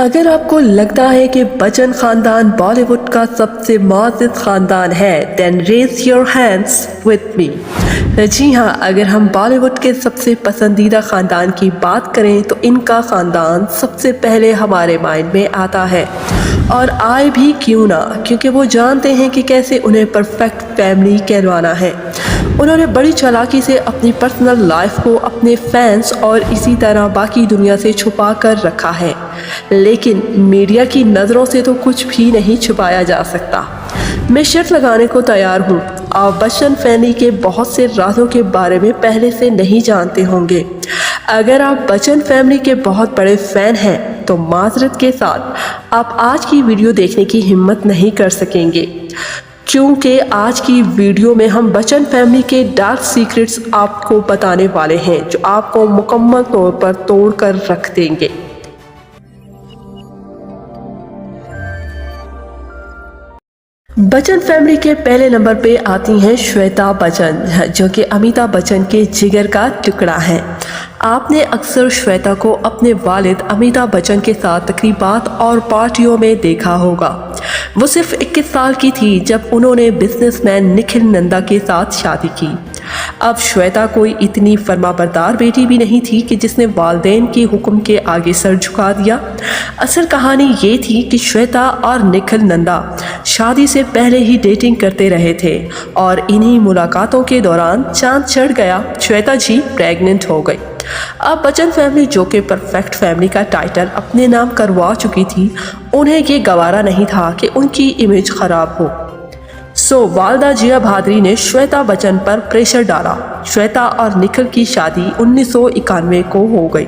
अगर आपको लगता है कि बच्चन खानदान बॉलीवुड का सबसे मुअज़्ज़ज़ खानदान है, then raise your hands with me. जी हाँ, अगर हम बॉलीवुड के सबसे पसंदीदा खानदान की बात करें तो इनका खानदान सबसे पहले हमारे माइंड में आता है, और आए भी क्यों ना, क्योंकि वो जानते हैं कि कैसे उन्हें परफेक्ट फैमिली कहलवाना है। उन्होंने बड़ी चालाकी से अपनी पर्सनल लाइफ को अपने फैंस और इसी तरह बाकी दुनिया से छुपा कर रखा है, लेकिन मीडिया की नज़रों से तो कुछ भी नहीं छुपाया जा सकता। मैं शर्त लगाने को तैयार हूँ, आप बच्चन फैमिली के बहुत से राजों के बारे में पहले से नहीं जानते होंगे। अगर आप बच्चन फैमिली के बहुत बड़े फ़ैन हैं तो माजरत के साथ आप आज की वीडियो देखने की हिम्मत नहीं कर सकेंगे, क्योंकि आज की वीडियो में हम बच्चन फैमिली के डार्क सीक्रेट्स आपको बताने वाले हैं जो आपको मुकम्मल तौर पर तोड़ कर रख देंगे। बच्चन फैमिली के पहले नंबर पे आती हैं श्वेता बच्चन, जो कि अमिताभ बच्चन के जिगर का टुकड़ा है। आपने अक्सर श्वेता को अपने वालिद अमिताभ बच्चन के साथ तकरीबात और पार्टियों में देखा होगा। वो सिर्फ 21 साल की थी जब उन्होंने बिजनेसमैन निखिल नंदा के साथ शादी की। अब श्वेता कोई इतनी फर्माबरदार बेटी भी नहीं थी कि जिसने वालिदैन के हुक्म के आगे सर झुका दिया। असल कहानी ये थी कि श्वेता और निखिल नंदा शादी से पहले ही डेटिंग करते रहे थे, और इन्हीं मुलाकातों के दौरान चांद चढ़ गया, श्वेता जी प्रेग्नेंट हो गई। अब बच्चन फैमिली, जो कि परफेक्ट फैमिली का टाइटल अपने नाम करवा चुकी थी, उन्हें ये गवारा नहीं था कि उनकी इमेज खराब हो। सो वालदा जिया भादरी ने श्वेता बच्चन पर प्रेशर डाला। श्वेता और निखिल की शादी 1991 को हो गई।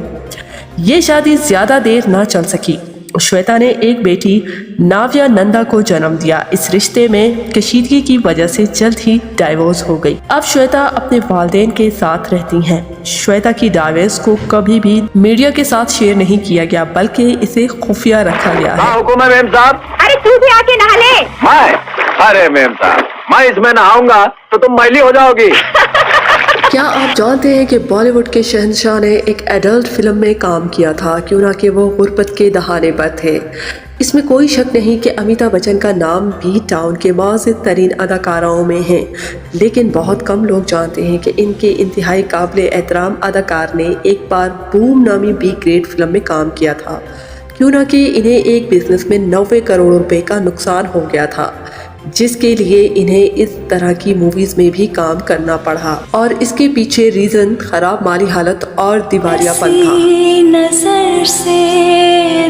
ये शादी ज़्यादा देर ना चल सकी। श्वेता ने एक बेटी नाव्या नंदा को जन्म दिया। इस रिश्ते में कशीदगी की वजह से जल्द ही डाइवोर्स हो गई। अब श्वेता अपने वालिदैन के साथ रहती हैं। श्वेता की डाइवोर्स को कभी भी मीडिया के साथ शेयर नहीं किया गया, बल्कि इसे खुफिया रखा गया है। हुकुम है मेम साहब। अरे तू भी आके नहा ले। अरे मेम साहब, मैं इसमें नहाऊंगा तो तुम मैली हो जाओगी। क्या आप जानते हैं कि बॉलीवुड के शहंशाह ने एक एडल्ट फिल्म में काम किया था, क्यों ना कि वो गुर्बत के दहाने पर थे। इसमें कोई शक नहीं कि अमिताभ बच्चन का नाम बी टाउन के मुअज़्ज़ज़ तरीन अदाकाराओं में है, लेकिन बहुत कम लोग जानते हैं कि इनके इंतहाई काबिल एहतराम अदाकार ने एक बार बूम नामी बी ग्रेड फिल्म में काम किया था, क्यों ना कि इन्हें एक बिजनेस में 90 करोड़ रुपए का नुकसान हो गया था, जिसके लिए इन्हें इस तरह की मूवीज में भी काम करना पड़ा, और इसके पीछे रीजन खराब माली हालत और दिवालियापन था। नजर से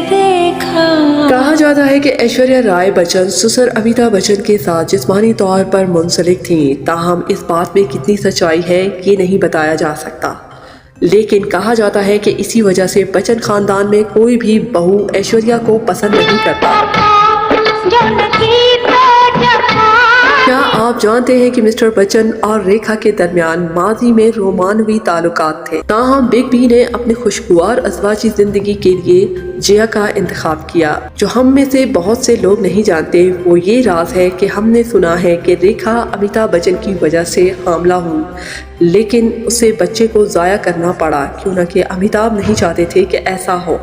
देखा। कहा जाता है कि ऐश्वर्या राय बच्चन ससुर अमिताभ बच्चन के साथ जिस्मानी तौर पर मुंसलिक थीं, ताहम इस बात में कितनी सच्चाई है ये नहीं बताया जा सकता, लेकिन कहा जाता है कि इसी वजह से बच्चन खानदान में कोई भी बहू ऐश्वर्या को पसंद नहीं करता। क्या आप जानते हैं कि मिस्टर बच्चन और रेखा के दरमियान माजी में रोमानवी ताल्लुकात थे, ताहम बिग बी ने अपनी खुशगवार अज़वाजी जिंदगी के लिए जिया का इंतखाब किया। जो हम में से बहुत से लोग नहीं जानते वो ये राज है कि हमने सुना है कि रेखा अमिताभ बच्चन की वजह से हामला हुई, लेकिन उसे बच्चे को ज़ाया करना पड़ा, क्यों न कि अमिताभ नहीं चाहते थे कि ऐसा हो।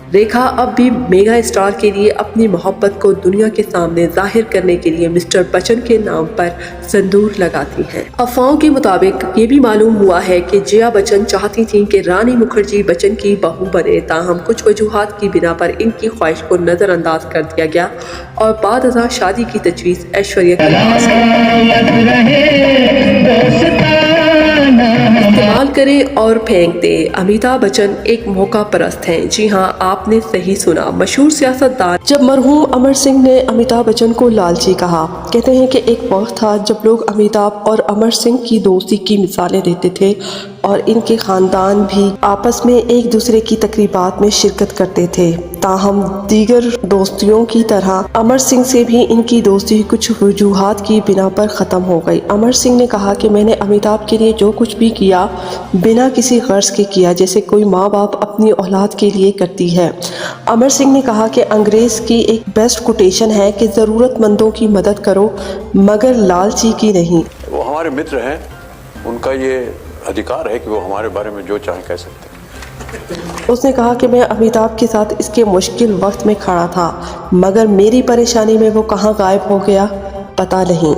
रेखा अब भी मेगा स्टार के लिए अपनी मोहब्बत को दुनिया के सामने जाहिर करने के लिए मिस्टर बच्चन के नाम पर सिंदूर लगाती हैं। अफवाहों के मुताबिक ये भी मालूम हुआ है कि जिया बच्चन चाहती थीं कि रानी मुखर्जी बच्चन की बहू बने, ताहम कुछ वजूहात की बिना पर इनकी ख्वाहिश को नज़रअंदाज कर दिया गया और बाद अज़ां शादी की तजवीज़ ऐश्वर्या के पास इस्तेमाल करें और फेंक दे। अमिताभ बच्चन एक मौका परस्त हैं। जी हाँ, आपने सही सुना। मशहूर सियासतदान जब मरहूम अमर सिंह ने अमिताभ बच्चन को लालची कहा, कहते हैं कि एक वक्त था जब लोग अमिताभ और अमर सिंह की दोस्ती की मिसालें देते थे, और इनके खानदान भी आपस में एक दूसरे की तकरीबात में शिरकत करते थे। ताहम दीगर दोस्तियों की तरह अमर सिंह से भी इनकी दोस्ती कुछ वजूहात की बिना पर ख़त्म हो गई। अमर सिंह ने कहा कि मैंने अमिताभ के लिए जो कुछ भी किया बिना किसी गर्ज के किया, जैसे कोई माँ बाप अपनी औलाद के लिए करती है। अमर सिंह ने कहा कि अंग्रेज़ की एक बेस्ट कोटेशन है कि ज़रूरतमंदों की मदद करो मगर लालची की नहीं। वो हमारे मित्र हैं, उनका ये अधिकार है कि वो हमारे बारे में जो चाहे कह सकते हैं। उसने कहा कि मैं अमिताभ के साथ इसके मुश्किल वक्त में खड़ा था, मगर मेरी परेशानी में वो कहाँ गायब हो गया पता नहीं।